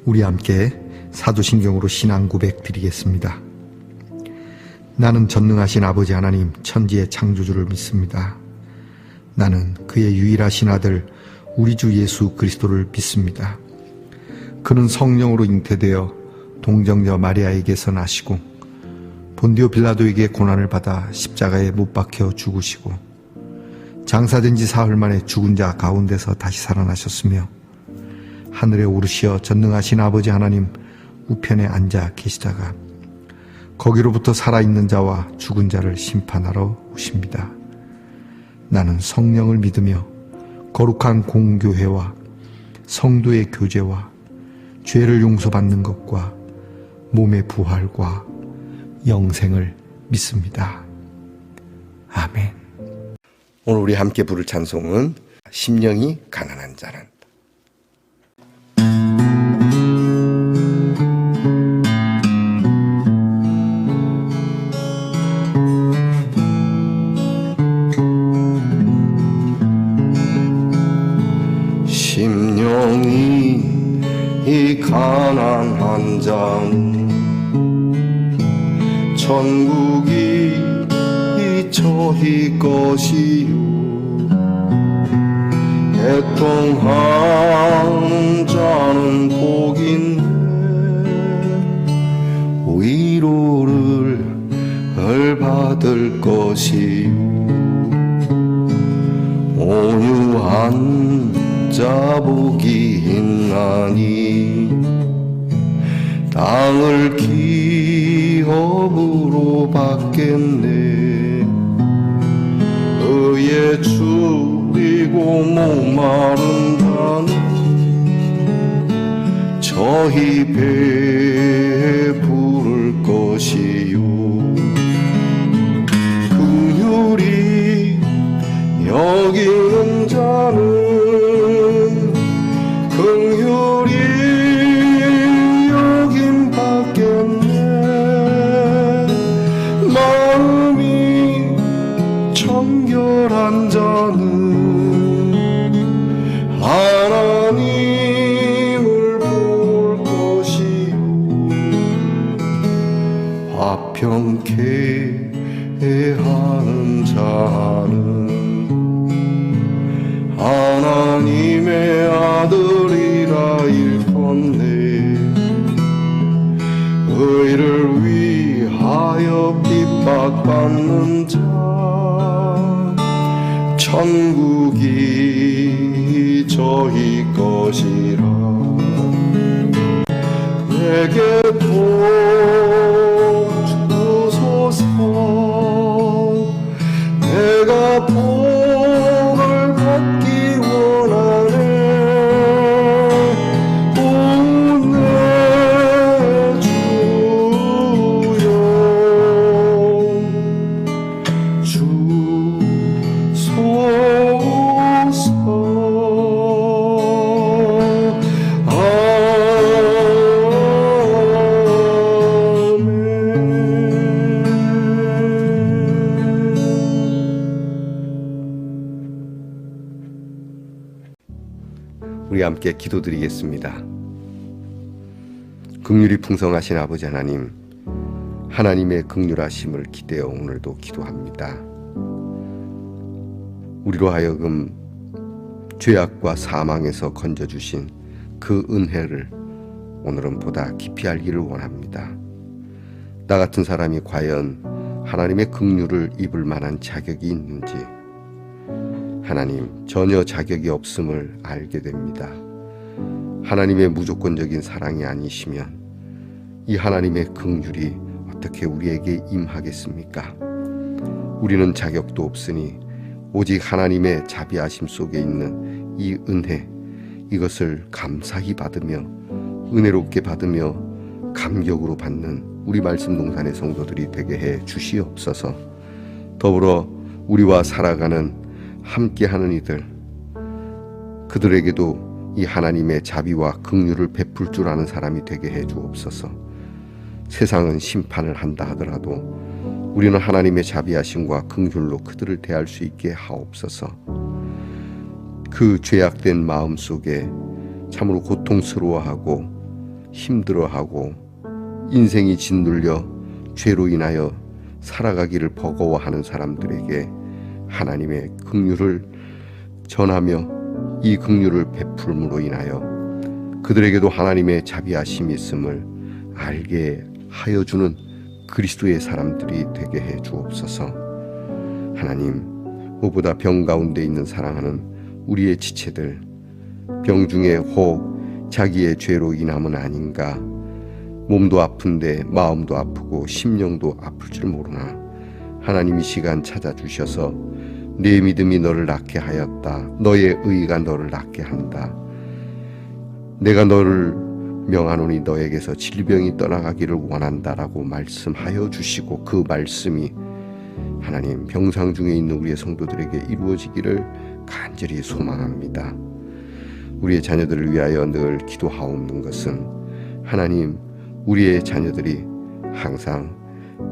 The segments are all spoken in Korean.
우리 함께 사도신경으로 신앙 고백 드리겠습니다. 나는 전능하신 아버지 하나님 천지의 창조주를 믿습니다. 나는 그의 유일하신 아들 우리 주 예수 그리스도를 믿습니다. 그는 성령으로 잉태되어 동정녀 마리아에게서 나시고 본디오 빌라도에게 고난을 받아 십자가에 못 박혀 죽으시고 장사된 지 사흘 만에 죽은 자 가운데서 다시 살아나셨으며 하늘에 오르시어 전능하신 아버지 하나님 우편에 앉아 계시다가 거기로부터 살아있는 자와 죽은 자를 심판하러 오십니다. 나는 성령을 믿으며 거룩한 공교회와 성도의 교제와 죄를 용서받는 것과 몸의 부활과 영생을 믿습니다. 아멘. 오늘 우리 함께 부를 찬송은 심령이 가난한 자는. 심령이 이 가난한 자는 천국이 저희 것이요 애통한 자는 복인데 위로를 받을 것이요 온유한 자 복이 있나니 땅을 기업으로 받겠네. 의에 줄이고 목마른 자는 저희 배에 부를 것이요 긍휼히 여기는 자는 긍휼히 여김 받겠네. 마음이 청결한 자는 하나님을 볼 것이요 화평케 하는 자는 하나님의 아들이라 일컫네. 의를 위하여 핍박받는 자 천국이 저희 것이라. 내게 복 주소서. 내가 복을 받기 원하네. 오 내 주여 주소서. 우리 함께 기도드리겠습니다. 긍휼이 풍성하신 아버지 하나님, 하나님의 긍휼하심을 기대어 오늘도 기도합니다. 우리로 하여금 죄악과 사망에서 건져주신 그 은혜를 오늘은 보다 깊이 알기를 원합니다. 나 같은 사람이 과연 하나님의 긍휼을 입을 만한 자격이 있는지, 하나님 전혀 자격이 없음을 알게 됩니다. 하나님의 무조건적인 사랑이 아니시면 이 하나님의 긍휼이 어떻게 우리에게 임하겠습니까? 우리는 자격도 없으니 오직 하나님의 자비하심 속에 있는 이 은혜, 이것을 감사히 받으며 은혜롭게 받으며 감격으로 받는 우리 말씀 동산의 성도들이 되게 해 주시옵소서. 더불어 우리와 살아가는 함께하는 이들, 그들에게도 이 하나님의 자비와 긍휼을 베풀 줄 아는 사람이 되게 해 주옵소서. 세상은 심판을 한다 하더라도 우리는 하나님의 자비하심과 긍휼로 그들을 대할 수 있게 하옵소서. 그 죄악된 마음 속에 참으로 고통스러워하고 힘들어하고 인생이 짓눌려 죄로 인하여 살아가기를 버거워하는 사람들에게 하나님의 긍휼을 전하며 이 긍휼을 베풀므로 인하여 그들에게도 하나님의 자비하심이 있음을 알게 하여 주는 그리스도의 사람들이 되게 해 주옵소서. 하나님, 무엇보다 병 가운데 있는 사랑하는 우리의 지체들, 병중에 혹 자기의 죄로 인함은 아닌가, 몸도 아픈데 마음도 아프고 심령도 아플 줄 모르나 하나님이 시간 찾아주셔서 내 믿음이 너를 낫게 하였다. 너의 의가 너를 낫게 한다. 내가 너를 명하노니 너에게서 질병이 떠나가기를 원한다라고 말씀하여 주시고 그 말씀이 하나님 병상 중에 있는 우리의 성도들에게 이루어지기를 간절히 소망합니다. 우리의 자녀들을 위하여 늘 기도하옵는 것은 하나님 우리의 자녀들이 항상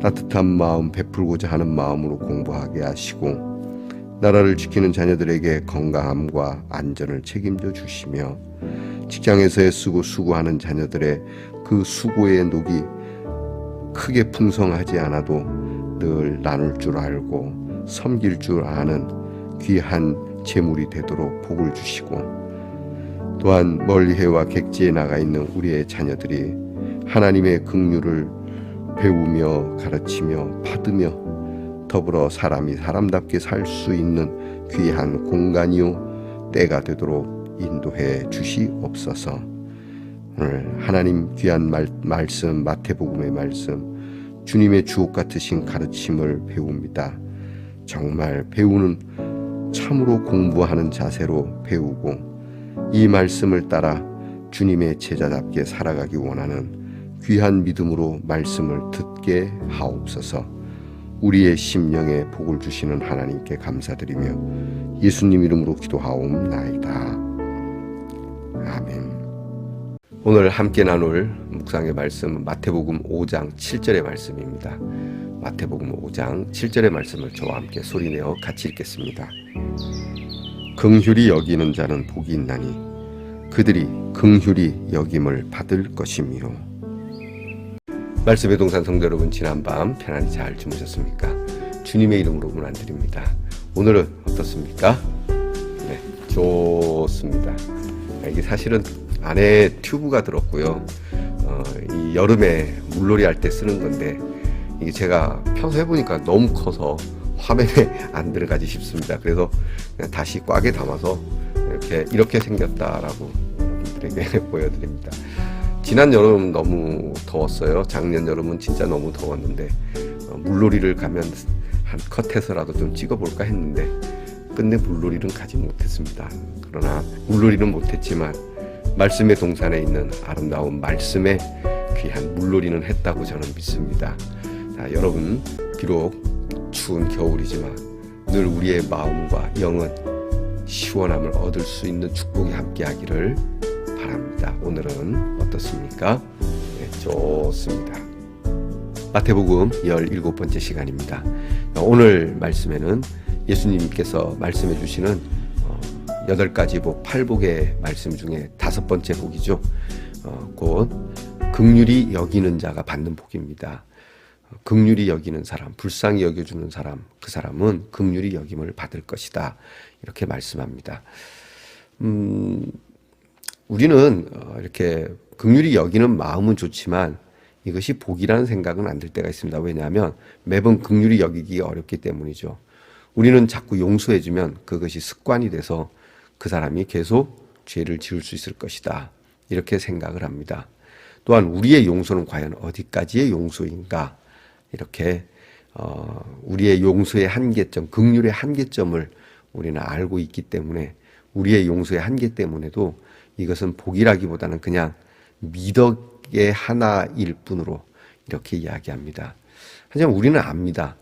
따뜻한 마음 베풀고자 하는 마음으로 공부하게 하시고 나라를 지키는 자녀들에게 건강함과 안전을 책임져 주시며 직장에서 애쓰고 수고하는 자녀들의 그 수고의 녹이 크게 풍성하지 않아도 늘 나눌 줄 알고 섬길 줄 아는 귀한 재물이 되도록 복을 주시고 또한 멀리해와 객지에 나가 있는 우리의 자녀들이 하나님의 긍휼을 배우며 가르치며 받으며 더불어 사람이 사람답게 살 수 있는 귀한 공간이요 때가 되도록 인도해 주시옵소서. 오늘 하나님 귀한 말씀 마태복음의 말씀 주님의 주옥 같으신 가르침을 배웁니다. 정말 배우는 참으로 공부하는 자세로 배우고 이 말씀을 따라 주님의 제자답게 살아가기 원하는 귀한 믿음으로 말씀을 듣게 하옵소서. 우리의 심령에 복을 주시는 하나님께 감사드리며 예수님 이름으로 기도하옵나이다. 아멘. 오늘 함께 나눌 묵상의 말씀은 마태복음 5장 7절의 말씀입니다. 마태복음 5장 7절의 말씀을 저와 함께 소리내어 같이 읽겠습니다. 긍휼히 여기는 자는 복이 있나니 그들이 긍휼히 여김을 받을 것이며. 말씀의 동산 성도 여러분, 지난밤 편안히 잘 주무셨습니까? 주님의 이름으로 문안드립니다. 오늘은 어떻습니까? 네, 좋습니다. 이게 사실은 안에 튜브가 들었고요. 이 여름에 물놀이 할 때 쓰는 건데 이게 제가 펴서 해보니까 너무 커서 화면에 안 들어가지 싶습니다. 그래서 그냥 다시 꽉에 담아서 이렇게 생겼다라고 여러분들에게 보여드립니다. 지난 여름 너무 더웠어요. 작년 여름은 진짜 너무 더웠는데 물놀이를 가면 한 컷해서라도 좀 찍어볼까 했는데 끝내 물놀이는 가지 못했습니다. 그러나 물놀이는 못했지만 말씀의 동산에 있는 아름다운 말씀에 귀한 물놀이는 했다고 저는 믿습니다. 자, 여러분 비록 추운 겨울이지만 늘 우리의 마음과 영은 시원함을 얻을 수 있는 축복이 함께하기를 바랍니다. 오늘은 어떻습니까? 네, 좋습니다. 마태복음 17번째 시간입니다. 오늘 말씀에는 예수님께서 말씀해 주시는 8가지 복, 8복의 말씀 중에 5번째 복이죠. 곧 긍휼히 여기는 자가 받는 복입니다. 긍휼히 여기는 사람, 불쌍히 여겨주는 사람, 그 사람은 긍휼히 여김을 받을 것이다. 이렇게 말씀합니다. 우리는 이렇게 긍휼히 여기는 마음은 좋지만 이것이 복이라는 생각은 안 들 때가 있습니다. 왜냐하면 매번 긍휼히 여기기 어렵기 때문이죠. 우리는 자꾸 용서해주면 그것이 습관이 돼서 그 사람이 계속 죄를 지을 수 있을 것이다. 이렇게 생각을 합니다. 또한 우리의 용서는 과연 어디까지의 용서인가? 이렇게 우리의 용서의 한계점, 긍휼의 한계점을 우리는 알고 있기 때문에 우리의 용서의 한계 때문에도 이것은 복이라기보다는 그냥 미덕의 하나일 뿐으로 이렇게 이야기합니다. 하지만 우리는 압니다.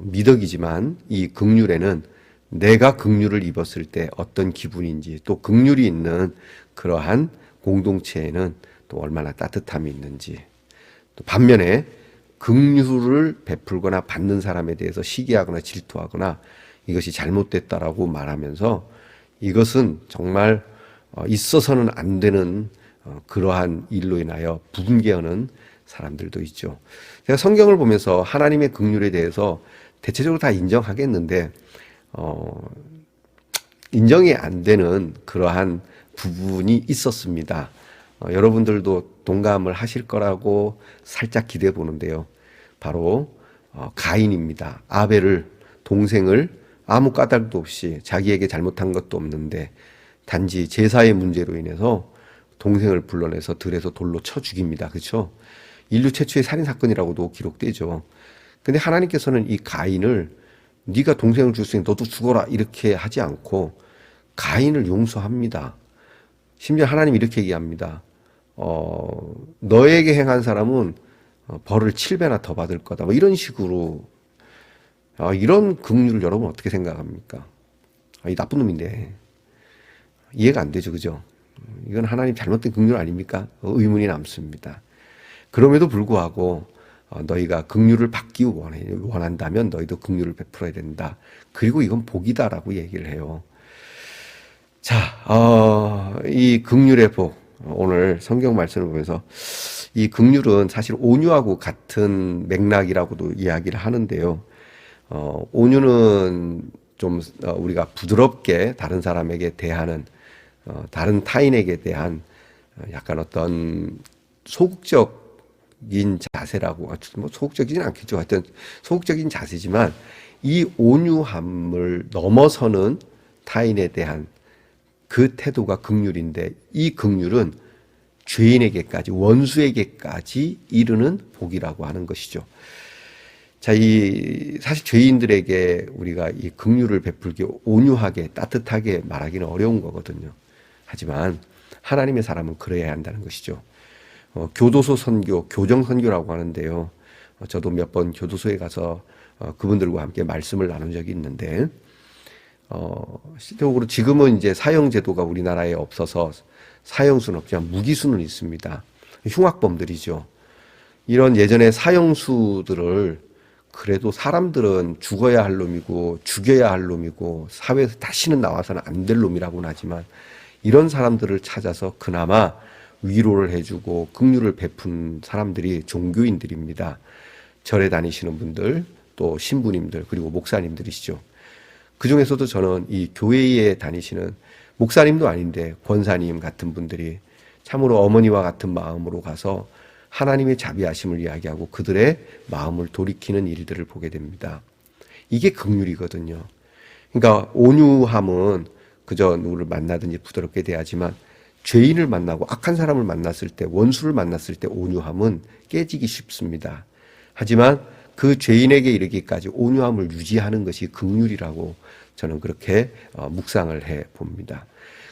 미덕이지만 이 긍휼에는 내가 긍휼을 입었을 때 어떤 기분인지 또 긍휼이 있는 그러한 공동체에는 또 얼마나 따뜻함이 있는지 또 반면에 긍휼을 베풀거나 받는 사람에 대해서 시기하거나 질투하거나 이것이 잘못됐다라고 말하면서 이것은 정말 있어서는 안 되는 그러한 일로 인하여 부분개하는 사람들도 있죠. 제가 성경을 보면서 하나님의 긍휼에 대해서 대체적으로 다 인정하겠는데 인정이 안 되는 그러한 부분이 있었습니다. 여러분들도 동감을 하실 거라고 살짝 기대해 보는데요. 바로 가인입니다. 아벨을, 동생을 아무 까닭도 없이 자기에게 잘못한 것도 없는데 단지 제사의 문제로 인해서 동생을 불러내서 들에서 돌로 쳐 죽입니다. 그렇죠? 인류 최초의 살인 사건이라고도 기록되죠. 근데 하나님께서는 이 가인을 네가 동생을 죽였으니 너도 죽어라 이렇게 하지 않고 가인을 용서합니다. 심지어 하나님 이렇게 얘기합니다. 너에게 행한 사람은 벌을 7배나 더 받을 거다. 뭐 이런 식으로 이런 긍휼을 여러분 어떻게 생각합니까? 이 나쁜 놈인데 이해가 안 되죠, 그죠? 이건 하나님 잘못된 긍휼 아닙니까? 의문이 남습니다. 그럼에도 불구하고 너희가 긍휼을 받기 원한다면 너희도 긍휼을 베풀어야 된다. 그리고 이건 복이다라고 얘기를 해요. 자, 이 긍휼의 복, 오늘 성경 말씀을 보면서 이 긍휼은 사실 온유하고 같은 맥락이라고도 이야기를 하는데요. 온유는 좀 우리가 부드럽게 다른 사람에게 대하는, 다른 타인에게 대한 약간 어떤 소극적인 자세라고, 뭐 소극적이진 않겠죠. 하여튼 소극적인 자세지만 이 온유함을 넘어서는 타인에 대한 그 태도가 긍휼인데, 이 긍휼은 죄인에게까지, 원수에게까지 이르는 복이라고 하는 것이죠. 자, 사실 죄인들에게 우리가 이 긍휼을 베풀기 온유하게, 따뜻하게 말하기는 어려운 거거든요. 하지만 하나님의 사람은 그래야 한다는 것이죠. 교도소 선교, 교정 선교라고 하는데요. 저도 몇 번 교도소에 가서 그분들과 함께 말씀을 나눈 적이 있는데, 실질적으로 지금은 이제 사형제도가 우리나라에 없어서 사형수는 없지만 무기수는 있습니다. 흉악범들이죠. 이런 예전에 사형수들을 그래도 사람들은 죽어야 할 놈이고 죽여야 할 놈이고 사회에서 다시는 나와서는 안 될 놈이라고는 하지만 이런 사람들을 찾아서 그나마 위로를 해주고 긍휼을 베푼 사람들이 종교인들입니다. 절에 다니시는 분들, 또 신부님들, 그리고 목사님들이시죠. 그 중에서도 저는 이 교회에 다니시는 목사님도 아닌데 권사님 같은 분들이 참으로 어머니와 같은 마음으로 가서 하나님의 자비하심을 이야기하고 그들의 마음을 돌이키는 일들을 보게 됩니다. 이게 긍휼이거든요. 그러니까 온유함은 그저 누구를 만나든지 부드럽게 대하지만 죄인을 만나고 악한 사람을 만났을 때, 원수를 만났을 때 온유함은 깨지기 쉽습니다. 하지만 그 죄인에게 이르기까지 온유함을 유지하는 것이 긍휼이라고 저는 그렇게 묵상을 해 봅니다.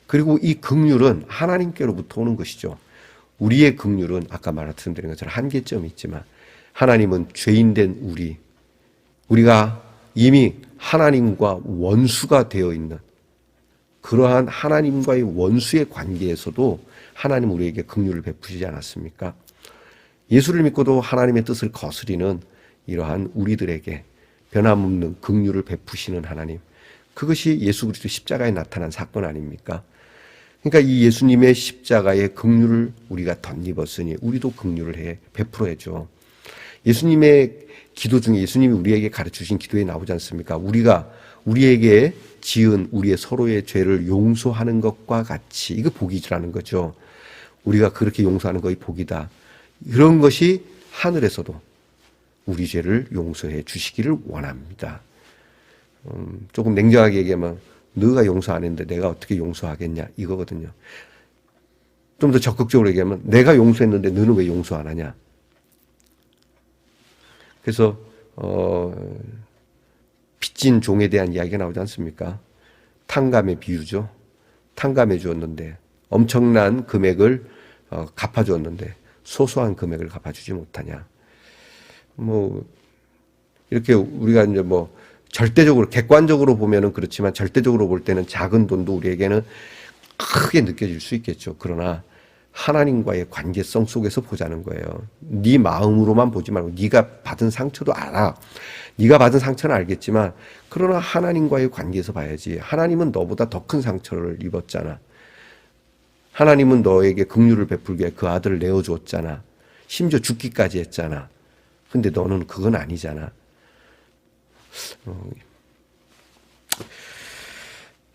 그리고 이 긍휼은 하나님께로부터 오는 것이죠. 우리의 긍휼은 아까 말씀드린 것처럼 한계점이 있지만 하나님은 죄인된 우리가 이미 하나님과 원수가 되어 있는 그러한 하나님과의 원수의 관계에서도 하나님 우리에게 긍휼을 베푸시지 않았습니까? 예수를 믿고도 하나님의 뜻을 거스리는 이러한 우리들에게 변함없는 긍휼을 베푸시는 하나님, 그것이 예수 그리스도 십자가에 나타난 사건 아닙니까? 그러니까 이 예수님의 십자가의 긍휼을 우리가 덧입었으니 우리도 긍휼을 베풀어야죠. 예수님의 기도 중에 예수님이 우리에게 가르쳐주신 기도에 나오지 않습니까? 우리가 우리에게 지은 우리의 서로의 죄를 용서하는 것과 같이, 이거 복이라는 거죠. 우리가 그렇게 용서하는 것이 복이다. 그런 것이 하늘에서도 우리 죄를 용서해 주시기를 원합니다. 조금 냉정하게 얘기하면 너가 용서 안 했는데 내가 어떻게 용서하겠냐 이거거든요. 좀 더 적극적으로 얘기하면 내가 용서했는데 너는 왜 용서 안 하냐. 그래서 빚진 종에 대한 이야기가 나오지 않습니까? 탕감의 비유죠. 탕감해 주었는데 엄청난 금액을 갚아주었는데 소소한 금액을 갚아주지 못하냐. 뭐 이렇게 우리가 이제 뭐 절대적으로 객관적으로 보면은 그렇지만 절대적으로 볼 때는 작은 돈도 우리에게는 크게 느껴질 수 있겠죠. 그러나 하나님과의 관계성 속에서 보자는 거예요. 네 마음으로만 보지 말고 네가 받은 상처도 알아. 네가 받은 상처는 알겠지만 그러나 하나님과의 관계에서 봐야지. 하나님은 너보다 더 큰 상처를 입었잖아. 하나님은 너에게 긍휼을 베풀기 위해 그 아들을 내어주었잖아. 심지어 죽기까지 했잖아. 근데 너는 그건 아니잖아.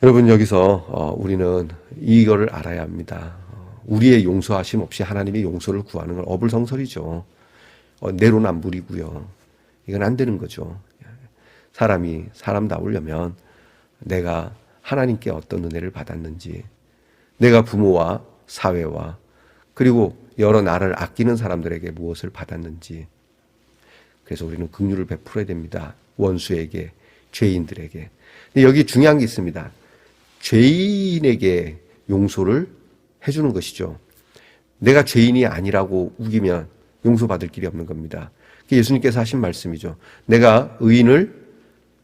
여러분, 여기서 우리는 이거를 알아야 합니다. 우리의 용서하심 없이 하나님의 용서를 구하는 건 어불성설이죠. 내로남불이고요. 이건 안 되는 거죠. 사람이 사람다우려면 내가 하나님께 어떤 은혜를 받았는지, 내가 부모와 사회와 그리고 여러 나를 아끼는 사람들에게 무엇을 받았는지, 그래서 우리는 긍휼을 베풀어야 됩니다. 원수에게, 죄인들에게. 근데 여기 중요한 게 있습니다. 죄인에게 용서를 해주는 것이죠. 내가 죄인이 아니라고 우기면 용서받을 길이 없는 겁니다. 예수님께서 하신 말씀이죠. 내가 의인을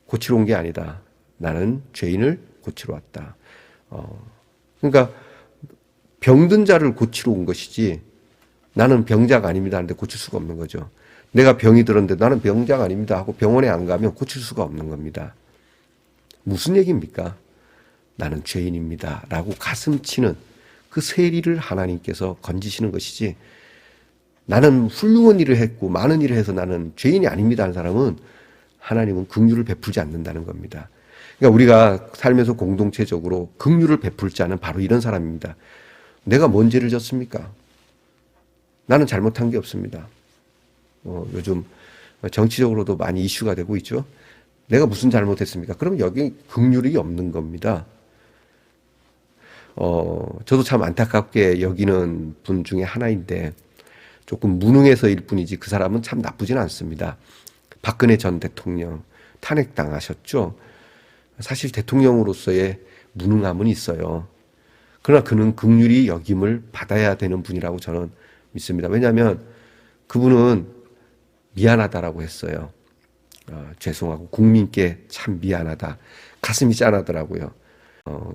고치러 온 게 아니다. 나는 죄인을 고치러 왔다. 그러니까 병든 자를 고치러 온 것이지 나는 병자가 아닙니다 하는데 고칠 수가 없는 거죠. 내가 병이 들었는데 나는 병자가 아닙니다 하고 병원에 안 가면 고칠 수가 없는 겁니다. 무슨 얘기입니까? 나는 죄인입니다 라고 가슴 치는 그 세리를 하나님께서 건지시는 것이지, 나는 훌륭한 일을 했고 많은 일을 해서 나는 죄인이 아닙니다 하는 사람은 하나님은 긍휼을 베풀지 않는다는 겁니다. 그러니까 우리가 살면서 공동체적으로 긍휼을 베풀 자는 바로 이런 사람입니다. 내가 뭔 죄를 졌습니까? 나는 잘못한 게 없습니다. 요즘 정치적으로도 많이 이슈가 되고 있죠. 내가 무슨 잘못했습니까? 그럼 여기 긍휼이 없는 겁니다. 저도 참 안타깝게 여기는 분 중에 하나인데, 조금 무능해서일 뿐이지 그 사람은 참 나쁘진 않습니다. 박근혜 전 대통령 탄핵당하셨죠. 사실 대통령으로서의 무능함은 있어요. 그러나 그는 긍휼히 여김을 받아야 되는 분이라고 저는 믿습니다. 왜냐하면 그분은 미안하다라고 했어요. 죄송하고 국민께 참 미안하다. 가슴이 짠하더라고요.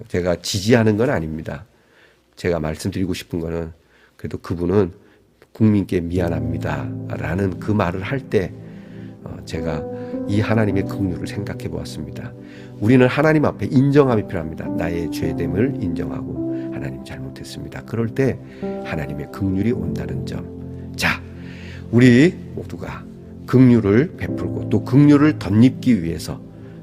제가 지지하는 건 아닙니다. 제가 말씀드리고 싶은 거는, 그래도 그분은 국민께 미안합니다 라는 그 말을 할 때 제가 이 하나님의 긍휼을 생각해 보았습니다. 우리는 하나님 앞에 인정함이 필요합니다. 나의 죄됨을 인정하고 하나님 잘못했습니다. 그럴 때 하나님의 긍휼이 온다는 점. 자, 우리 모두가 긍휼을 베풀고 또 긍휼을 덧입기 위해서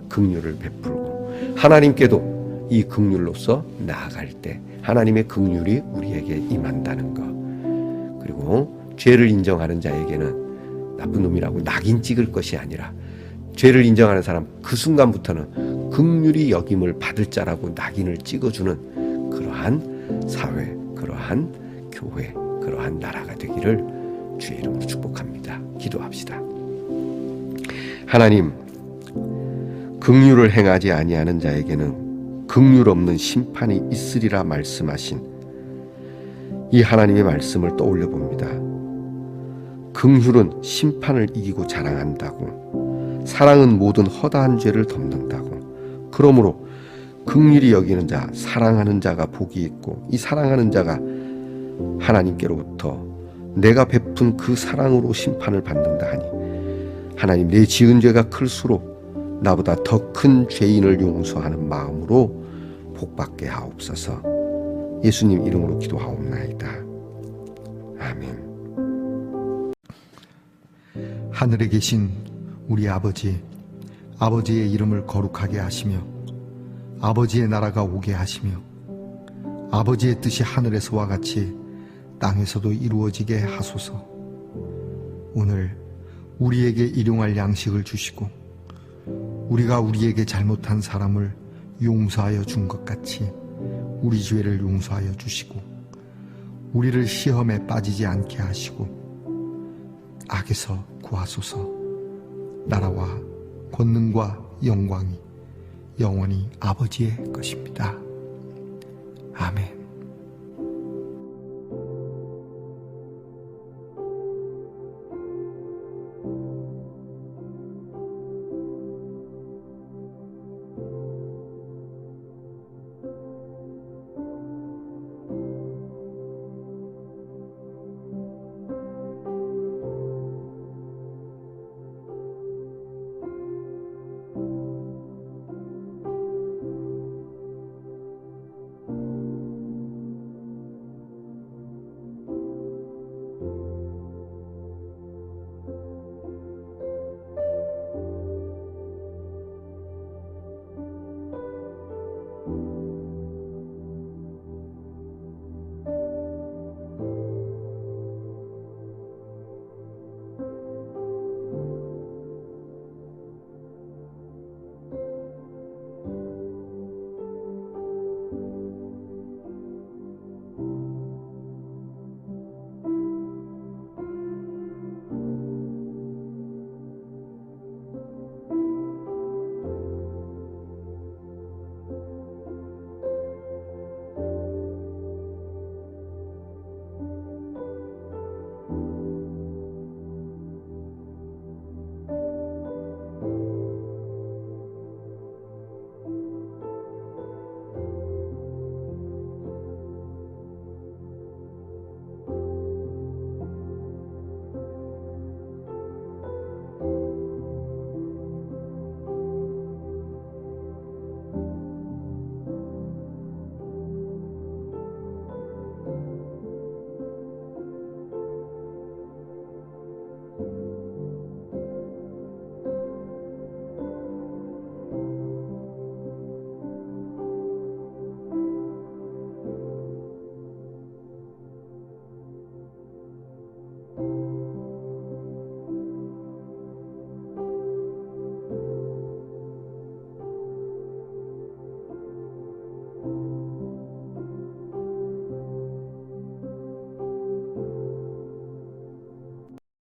긍휼을 베풀고 하나님께도 이 긍휼로서 나아갈 때 하나님의 긍휼이 우리에게 임한다는 것. 그리고 죄를 인정하는 자에게는 나쁜 놈이라고 낙인 찍을 것이 아니라, 죄를 인정하는 사람 그 순간부터는 긍휼히 여김을 받을 자라고 낙인을 찍어주는 그러한 사회, 그러한 교회, 그러한 나라가 되기를 주의 이름으로 축복합니다. 기도합시다. 하나님, 긍휼을 행하지 아니하는 자에게는 긍휼 없는 심판이 있으리라 말씀하신 이 하나님의 말씀을 떠올려 봅니다. 긍휼은 심판을 이기고 자랑한다고, 사랑은 모든 허다한 죄를 덮는다고. 그러므로 긍휼히 여기는 자, 사랑하는 자가 복이 있고, 이 사랑하는 자가 하나님께로부터 내가 베푼 그 사랑으로 심판을 받는다 하니, 하나님, 내 지은 죄가 클수록 나보다 더 큰 죄인을 용서하는 마음으로 복받게 하옵소서. 예수님 이름으로 기도하옵나이다. 아멘. 하늘에 계신 우리 아버지, 아버지의 이름을 거룩하게 하시며 아버지의 나라가 오게 하시며 아버지의 뜻이 하늘에서와 같이 땅에서도 이루어지게 하소서. 오늘 우리에게 일용할 양식을 주시고 우리가 우리에게 잘못한 사람을 용서하여 준 것 같이 우리 죄를 용서하여 주시고 우리를 시험에 빠지지 않게 하시고 악에서 구하소서. 나라와 권능과 영광이 영원히 아버지의 것입니다. 아멘.